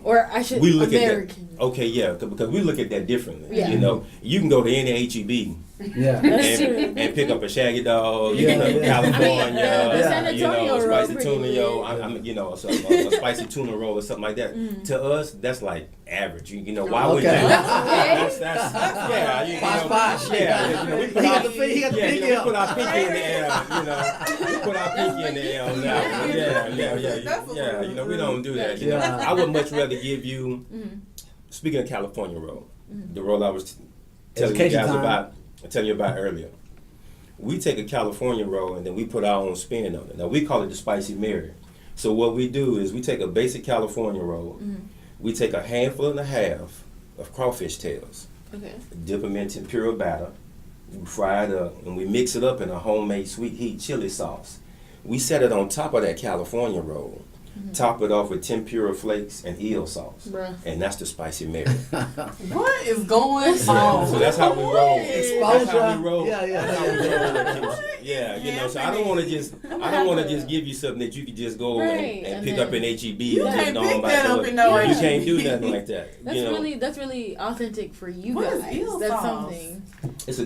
Or I should we look American. at that. Okay, yeah, because we look at that differently. Yeah. You know, you can go to any HEB. Yeah. And pick up a shaggy dog, California, San Antonio roll spicy pretty tuna, good. a spicy tuna roll or something like that. To us, that's like average. You know, why would you? Okay. That's yeah. We put our pinky in the air. You know, we put our pinky in the air on that one. Yeah. You know, we don't do that. You know, I would much rather give you. Speaking of California roll, the roll I was telling you guys about. I tell you about earlier. We take a California roll and then we put our own spin on it. Now we call it the Spicy Mary. So what we do is we take a basic California roll. We take a handful and a half of crawfish tails. Okay. Dip them in tempura batter. We fry it up and we mix it up in a homemade sweet heat chili sauce. We set it on top of that California roll. Top it off with tempura flakes and eel sauce. Bruh. And that's the Spicy Mary. What is going on? So that's how we roll. Exposure. That's how we roll. Yeah. You know, so I don't want to just give you something that you can just go and pick up in HEB. You can't pick that up in no You can't do nothing like that. That's really authentic for you what guys. Is eel that's sauce? Something. It's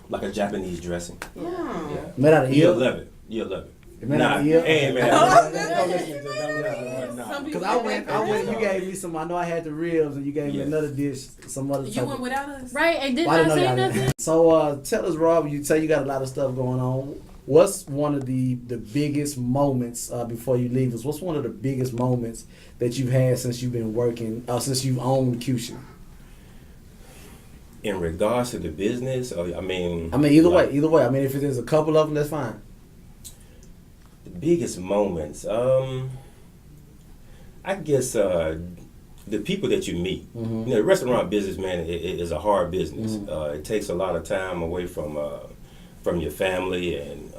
like a Japanese dressing. Yeah. Made out of eel? You'll love it. Nah, ain't made out Some because I went, you gave me some, I know I had the ribs, and you gave me another dish, some other You went without us? Right, and did Well, not say nothing? So tell us, Rob, you say you got a lot of stuff going on. What's one of the biggest moments before you leave us? What's one of the biggest moments that you've had since you've been working, since you've owned Q-Shi? In regards to the business, I mean, either way. I mean, if there's a couple of them, that's fine. The biggest moments, I guess the people that you meet. You know, the restaurant business, man, is a hard business. It takes a lot of time away from your family, and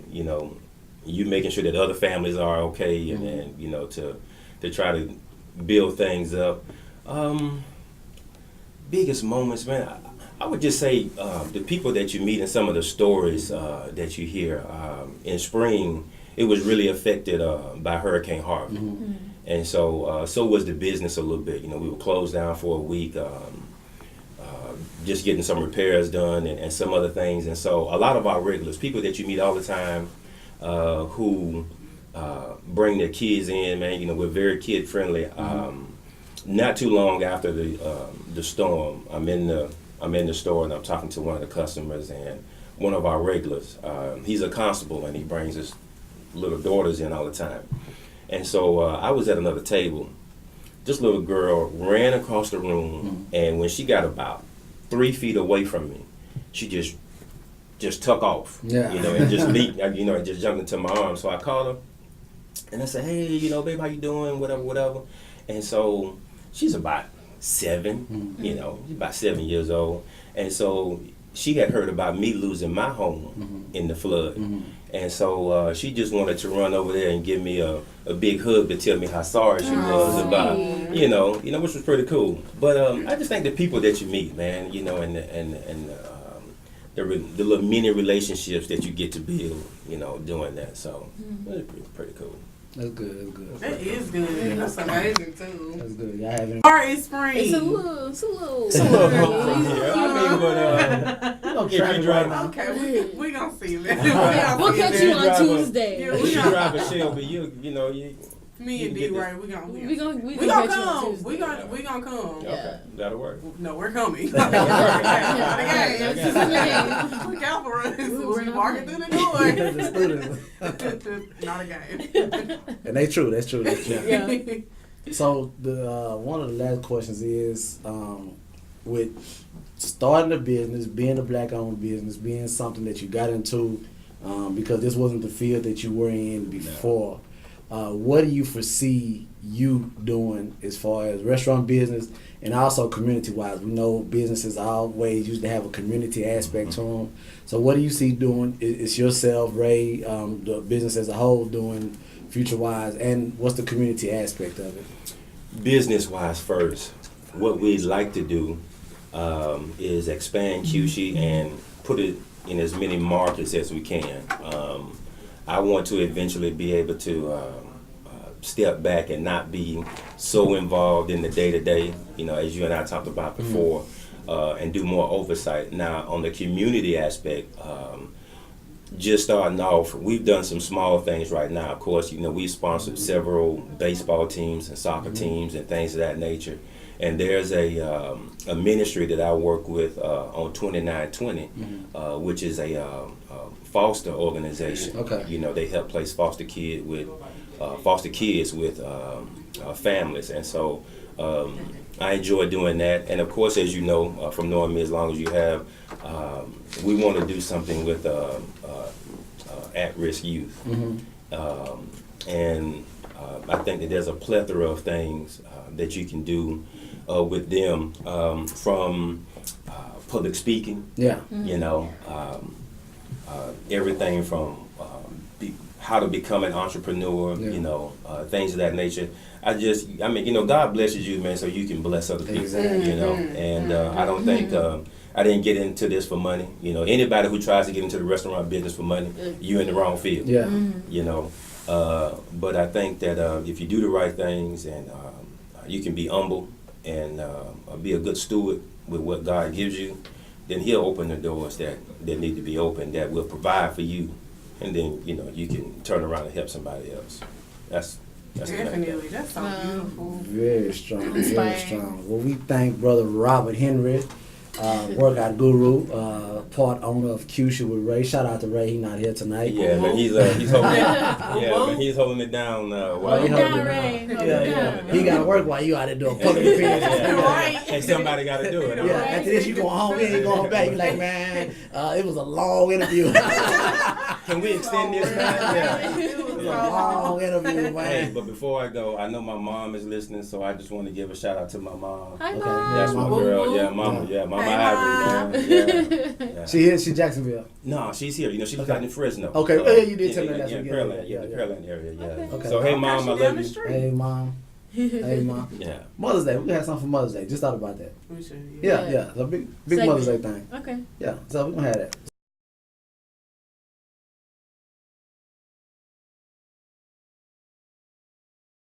you know, you making sure that other families are okay, and then you know to try to build things up. Biggest moments, man. I would just say the people that you meet and some of the stories that you hear. In spring, it was really affected by Hurricane Harvey, and so was the business a little bit. You know, we were closed down for a week, just getting some repairs done and some other things. And so a lot of our regulars, people that you meet all the time, who bring their kids in, man. You know, we're very kid friendly. Not too long after the storm, I'm in the store and I'm talking to one of the customers, and one of our regulars, he's a constable and he brings his little daughters in all the time. And so I was at another table. This little girl ran across the room, and when she got about 3 feet away from me, she just took off. Yeah. You know, and just leaped, you know, and just jumped into my arms. So I called her and I said, hey, you know, babe, how you doing? Whatever. And so she's about 7, you know, she's about 7 years old. And so she had heard about me losing my home in the flood. And so she just wanted to run over there and give me a big hug to tell me how sorry she was about, you know, which was pretty cool. But I just think the people that you meet, man, you know, and the little mini relationships that you get to build, you know, doing that. So it's pretty cool. That's good. That is good. That's amazing too. That's good. Y'all having Or is spring. It's a little. From here. I mean, but if you drive, okay, we gonna see that. We'll catch you on Tuesday. If you drive a Shelby, you know. Me and D-Ray, we gonna come. We gonna come. Okay, that'll work. No, we're coming. Look out for us. We walking through the door. Not a game. And that's true. Yeah. So the one of the last questions is, with starting a business, being a black-owned business, being something that you got into, because this wasn't the field that you were in before. What do you foresee you doing as far as restaurant business and also community-wise? We know businesses always usually have a community aspect to them. So what do you see doing? Is yourself, Ray, the business as a whole doing future-wise, and what's the community aspect of it? Business-wise first, what we'd like to do is expand Q-Shi and put it in as many markets as we can. I want to eventually be able to step back and not be so involved in the day-to-day, as you and I talked about before, and do more oversight. Now, on the community aspect, just starting off, we've done some small things right now. Of course, we sponsored several baseball teams and soccer teams and things of that nature. And there's a ministry that I work with on 2920, which is a foster organization. Okay. They help place foster kids with families, and so I enjoy doing that. And of course, as you know from knowing me as long as you have, we want to do something with at-risk youth, and I think that there's a plethora of things that you can do with them, from public speaking, everything from how to become an entrepreneur, things of that nature. God blesses you, man, so you can bless other people, and I don't think, I didn't get into this for money. Anybody who tries to get into the restaurant business for money, you're in the wrong field. But I think that if you do the right things and you can be humble and be a good steward with what God gives you, then He'll open the doors that need to be opened, that will provide for you, and then you can turn around and help somebody else. That's definitely. That's so beautiful. Very strong. Very strong. Well, we thank Brother Robert Henry, workout guru, part owner of Q-Shi with Ray. Shout out to Ray. He's not here tonight. Yeah, but he's holding it. He's holding it down. Hold it down, Ray. He got to work while you out there doing public appearances. Hey, somebody got to do it. Yeah. After this, you going home. You ain't going back. You like, man, it was a long interview. Can we extend this, man? It was a long interview, man. Hey, but before I go, I know my mom is listening, so I just want to give a shout out to my mom. Hi, Mom. That's my girl. Yeah, Mama. Yeah, Mama Ivory, man. Yeah. She Jacksonville. No, she's here. She lives out in Fresno. Okay, so, you did tell me that. Yeah, the Pearland area. Yeah. Okay. So hey, Mom, I love you. Hey, Mom. Hey, Mom. Yeah. Mother's Day. We got something for Mother's Day. Just thought about that. We should. Yeah. It's a big Mother's Day thing. Okay. Yeah. So we're gonna have that.